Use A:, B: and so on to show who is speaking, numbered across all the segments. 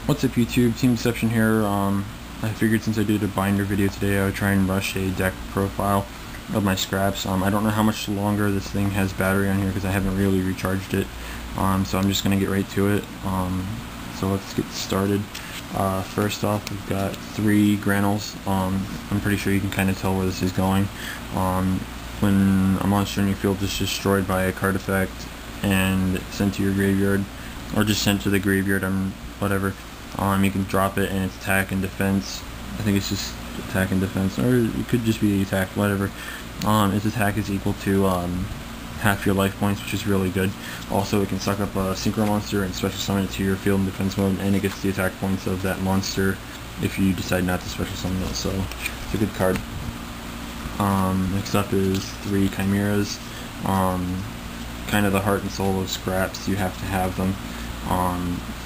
A: What's up YouTube, Team Deception here. I figured since I did a binder video today I would try and rush a deck profile of my scraps. I don't know how much longer this thing has battery on here because I haven't really recharged it. So I'm just going to get right to it. So let's get started. First off, we've got 3 granules. I'm pretty sure you can kind of tell where this is going. When a monster in your field is destroyed by a card effect and sent to your graveyard, or just sent to the graveyard, whatever. You can drop it and it's attack and defense. I think it's just attack and defense, or it could just be attack, whatever. Its attack is equal to half your life points, which is really good. Also, it can suck up a synchro monster and special summon it to your field in defense mode, and it gets the attack points of that monster if you decide not to special summon it, so it's a good card. Next up is 3 chimeras. Kind of the heart and soul of scraps. You have to have them.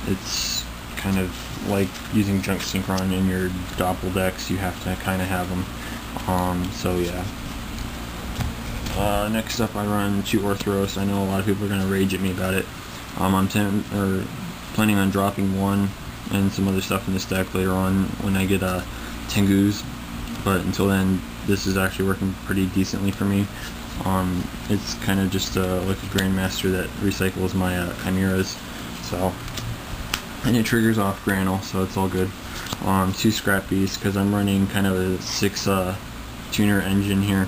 A: It's kind of like using junk synchron in your doppel decks. You have to kind of have them. So yeah. Next up, I run 2 Orthros. I know a lot of people are gonna rage at me about it. I'm planning on dropping 1 and some other stuff in this deck later on when I get Tengus. But until then, this is actually working pretty decently for me. It's kind of just like a Grandmaster that recycles my chimeras. So, and it triggers off Granule, so it's all good. 2 Scrap Beasts, because I'm running kind of a 6 tuner engine here.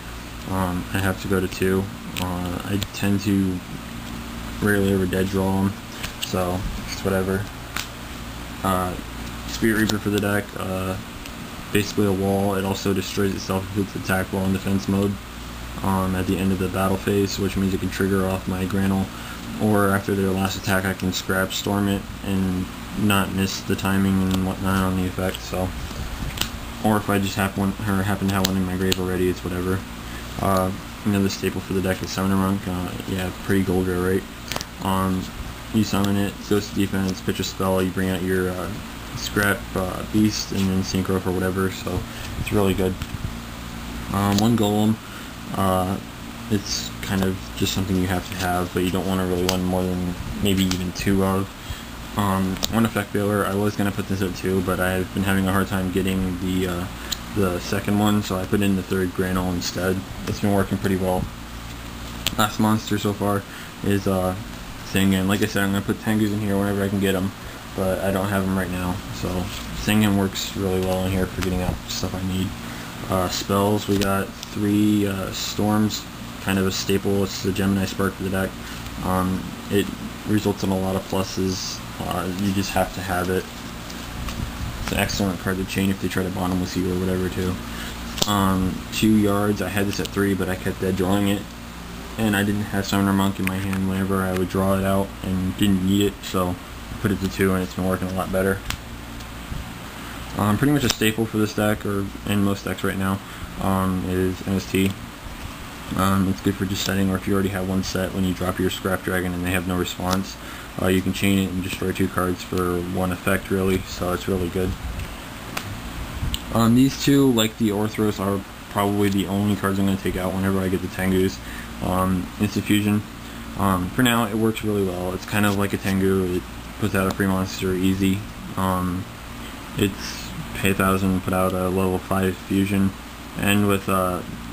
A: I have to go to 2. I tend to rarely ever dead draw them, so it's whatever. Spirit Reaper for the deck. Basically a wall. It also destroys itself if it's attack while in defense mode at the end of the battle phase, which means it can trigger off my Granule, or after their last attack I can Scrap Storm it and not miss the timing and whatnot on the effect. So, or if I just happen to have one in my grave already, it's whatever. Another staple for the deck is Summoner Monk. Yeah, pretty gold rare, right? You summon it, goes to defense, pitch a spell, you bring out your Scrap Beast and then synchro for whatever, so it's really good. 1 Golem. It's kind of just something you have to have, but you don't want to really run more than maybe even 2 of. 1 Effect Veiler. I was going to put this at 2, but I've been having a hard time getting the second one, so I put in the 3rd Granule instead. It's been working pretty well. Last monster so far is Singen. Like I said, I'm going to put Tengus in here whenever I can get them, but I don't have them right now, so Singen works really well in here for getting out stuff I need. Spells, we got 3 Storms, kind of a staple. It's the Gemini Spark for the deck. It results in a lot of pluses. You just have to have it. It's an excellent card to chain if they try to bottomless you or whatever too. 2 Yards, I had this at 3, but I kept dead drawing it, and I didn't have Summoner Monk in my hand whenever I would draw it out and didn't need it, so I put it to 2 and it's been working a lot better. Pretty much a staple for this deck, or in most decks right now, is MST. It's good for just setting, or if you already have one set, when you drop your Scrap Dragon and they have no response, you can chain it and destroy 2 cards for 1 effect, really, so it's really good. These 2, like the Orthros, are probably the only cards I'm going to take out whenever I get the Tengus. Instant Fusion. For now, it works really well. It's kind of like a Tengu. It puts out a free monster easy. It's pay 1,000, put out a level 5 fusion, and with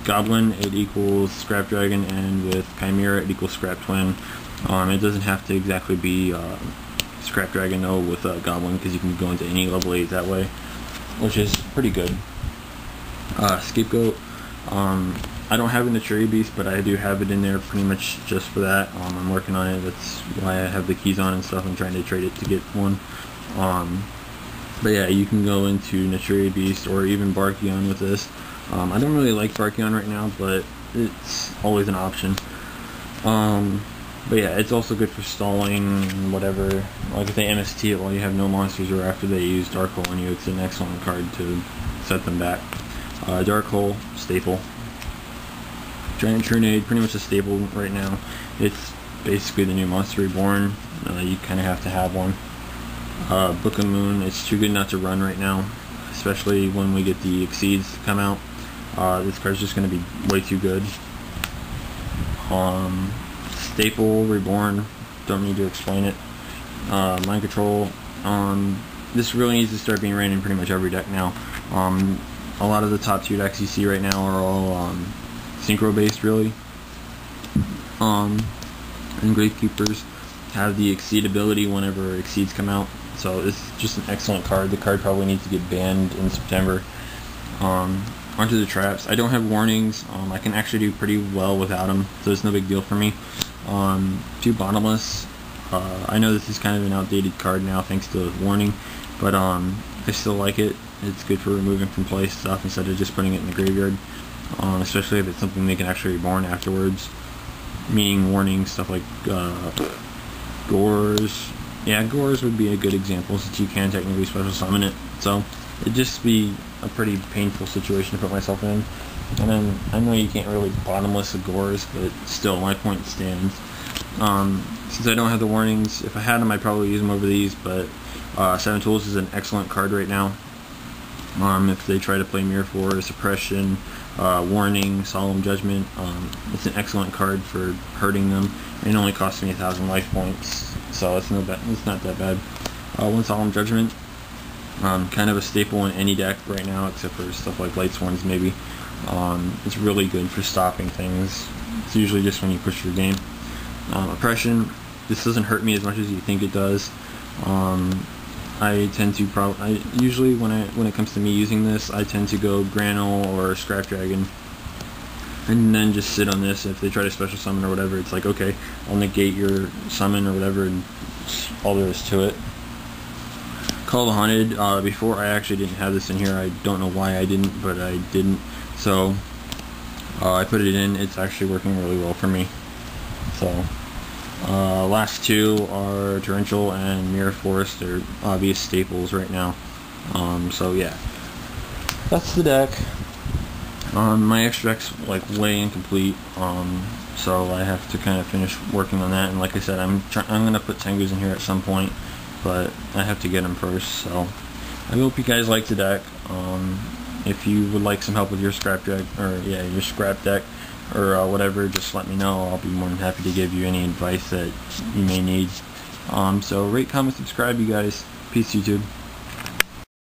A: Goblin it equals Scrap Dragon, and with Chimera it equals Scrap Twin. It doesn't have to exactly be Scrap Dragon though with Goblin, because you can go into any level 8 that way, which is pretty good. Scapegoat. I don't have a Naturi Beast, but I do have it in there pretty much just for that. I'm working on it. That's why I have the keys on and stuff. I'm trying to trade it to get one. But yeah, you can go into Naturi Beast or even Barkion with this. I don't really like Barkion right now, but it's always an option. But yeah, it's also good for stalling, whatever. Like if they MST it while you have no monsters, or after they use Dark Hole on you, it's an excellent card to set them back. Dark Hole, staple. Giant Trunade, pretty much a staple right now. It's basically the new Monster Reborn. You kind of have to have one. Book of Moon, it's too good not to run right now, especially when we get the Exceeds to come out. This card's just going to be way too good. Staple, Reborn, don't need to explain it. Mind Control, this really needs to start being ran in pretty much every deck now. A lot of the top tier decks you see right now are all synchro based, really. And Gravekeepers have the Exceed ability whenever Exceeds come out, so it's just an excellent card. The card probably needs to get banned in September. Onto the traps. I don't have warnings. I can actually do pretty well without them, so it's no big deal for me. 2 Bottomless. I know this is kind of an outdated card now thanks to warning, but I still like it. It's good for removing from play stuff instead of just putting it in the graveyard, especially if it's something they can actually reborn afterwards, meaning warning stuff like Gores. Yeah, Gores would be a good example since you can technically special summon it, so it'd just be a pretty painful situation to put myself in. And then I know you can't really bottomless a Gores, but still my point stands. Since I don't have the warnings, if I had them I'd probably use them over these, but 7 Tools is an excellent card right now. If they try to play Mirror Force, Suppression, Warning, Solemn Judgment, it's an excellent card for hurting them. It only costs me 1,000 life points, so it's not that bad. 1 Solemn Judgment, kind of a staple in any deck right now, except for stuff like Lightsworns maybe. It's really good for stopping things. It's usually just when you push your game. Oppression, this doesn't hurt me as much as you think it does. I tend to usually when it comes to me using this, I tend to go Granule or Scrap Dragon, and then just sit on this. If they try to special summon or whatever, it's like, okay, I'll negate your summon or whatever, and all there is to it. Call of the Haunted. Before I actually didn't have this in here. I don't know why I didn't, but I didn't. So I put it in. It's actually working really well for me. So. Last 2 are Torrential and Mirror Force. They're obvious staples right now. So yeah, that's the deck. My extra deck's like way incomplete, so I have to kind of finish working on that. And like I said, I'm gonna put Tengus in here at some point, but I have to get them first. So I hope you guys like the deck. If you would like some help with your scrap deck, your scrap deck, or whatever, just let me know. I'll be more than happy to give you any advice that you may need. So rate, comment, subscribe, you guys. Peace, YouTube.